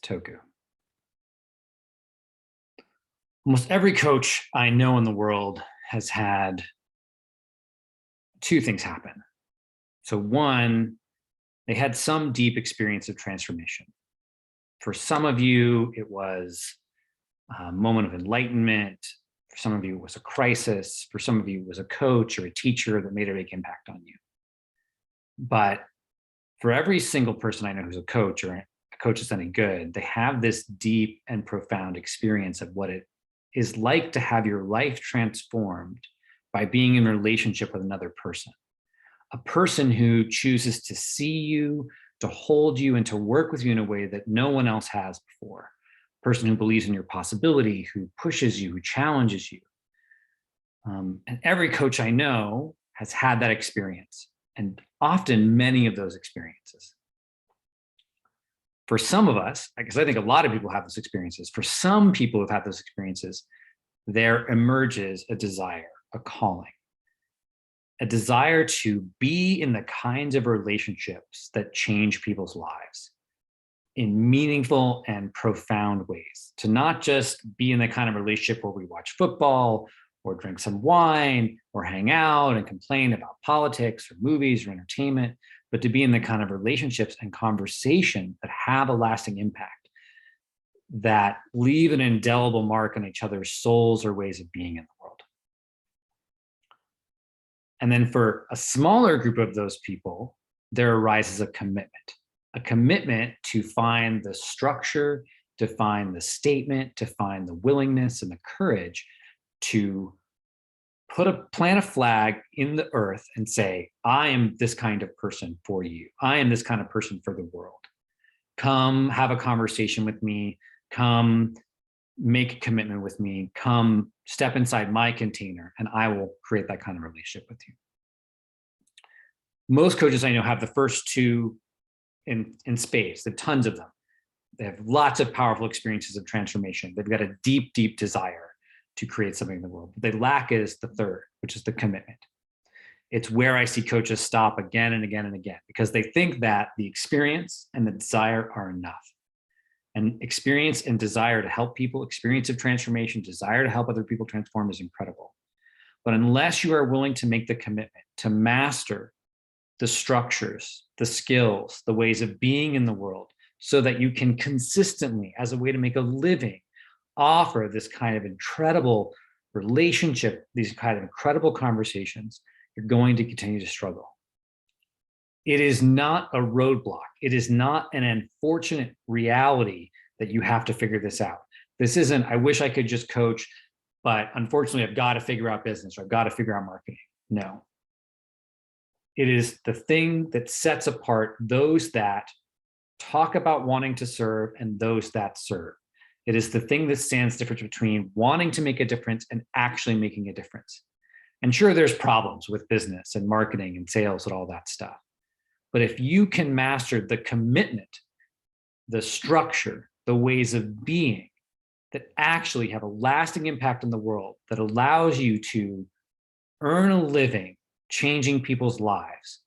Toku. Almost every coach I know in the world has had two things happen. So one, they had some deep experience of transformation. For some of you, it was a moment of enlightenment. For some of you, it was a crisis. For some of you, it was a coach or a teacher that made a big impact on you. But for every single person I know who's a coach or a coach that's any good, they have this deep and profound experience of what it is like to have your life transformed by being in a relationship with another person. A person who chooses to see you, to hold you, and to work with you in a way that no one else has before. A person who believes in your possibility, who pushes you, who challenges you. And every coach I know has had that experience, and often many of those experiences. For some of us, because I think a lot of people have those experiences, for some people who've had those experiences, there emerges a desire, a calling, a desire to be in the kinds of relationships that change people's lives in meaningful and profound ways. To not just be in the kind of relationship where we watch football or drink some wine or hang out and complain about politics or movies or entertainment, but to be in the kind of relationships and conversation that have a lasting impact, that leave an indelible mark on each other's souls or ways of being in the world. And then for a smaller group of those people, there arises a commitment to find the structure, to find the statement, to find the willingness and the courage to plant a flag in the earth and say, I am this kind of person for you. I am this kind of person for the world. Come have a conversation with me. Come make a commitment with me. Come step inside my container, and I will create that kind of relationship with you. Most coaches I know have the first two in spades. There are tons of them. They have lots of powerful experiences of transformation. They've got a deep, deep desire to create something in the world. What they lack is the third, which is the commitment. It's where I see coaches stop again and again and again, because they think that the experience and the desire are enough. And experience and desire to help people, experience of transformation, desire to help other people transform is incredible. But unless you are willing to make the commitment to master the structures, the skills, the ways of being in the world, so that you can consistently, as a way to make a living, offer this kind of incredible relationship, these kind of incredible conversations, you're going to continue to struggle. It is not a roadblock. It is not an unfortunate reality that you have to figure this out. This isn't, I wish I could just coach, but unfortunately I've got to figure out business or I've got to figure out marketing. No. It is the thing that sets apart those that talk about wanting to serve and those that serve. It is the thing that stands the difference between wanting to make a difference and actually making a difference. And sure, there's problems with business and marketing and sales and all that stuff. But if you can master the commitment, the structure, the ways of being that actually have a lasting impact on the world, that allows you to earn a living changing people's lives,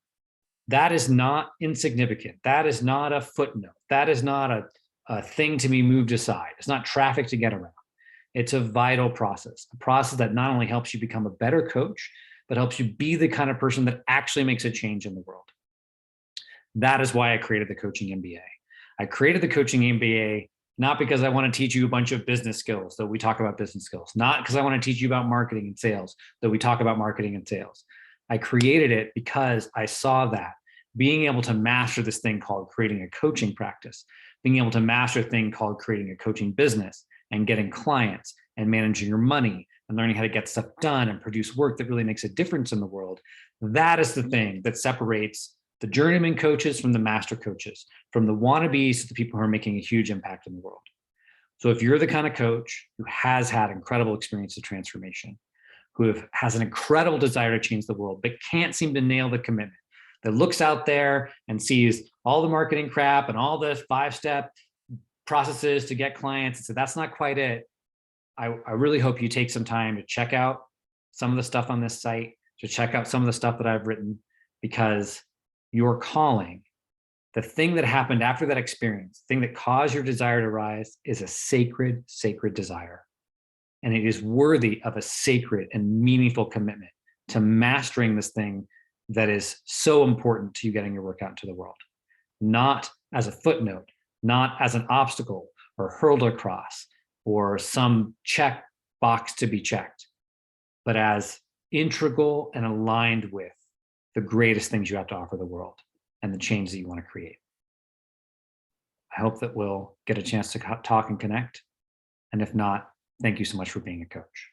that is not insignificant. That is not a footnote. That is not a thing to be moved aside. It's not traffic to get around. It's a vital process, a process that not only helps you become a better coach, but helps you be the kind of person that actually makes a change in the world. That is why I created the Coaching MBA. I created the Coaching MBA not because I want to teach you a bunch of business skills, though we talk about business skills, not because I want to teach you about marketing and sales, though we talk about marketing and sales. I created it because I saw that being able to master this thing called creating a coaching practice, being able to master a thing called creating a coaching business and getting clients and managing your money and learning how to get stuff done and produce work that really makes a difference in the world. That is the thing that separates the journeyman coaches from the master coaches, from the wannabes to the people who are making a huge impact in the world. So if you're the kind of coach who has had incredible experience of transformation, who has an incredible desire to change the world, but can't seem to nail the commitment, that looks out there and sees all the marketing crap and all the 5-step processes to get clients and so that's not quite it, I really hope you take some time to check out some of the stuff on this site, to check out some of the stuff that I've written, because your calling The thing that happened after that experience, the thing that caused your desire to rise, is a sacred, sacred desire. And it is worthy of a sacred and meaningful commitment to mastering this thing that is so important to you getting your work out into the world. Not as a footnote, not as an obstacle or hurdle across or some check box to be checked, but as integral and aligned with the greatest things you have to offer the world and the change that you want to create. I hope that we'll get a chance to talk and connect. And if not, thank you so much for being a coach.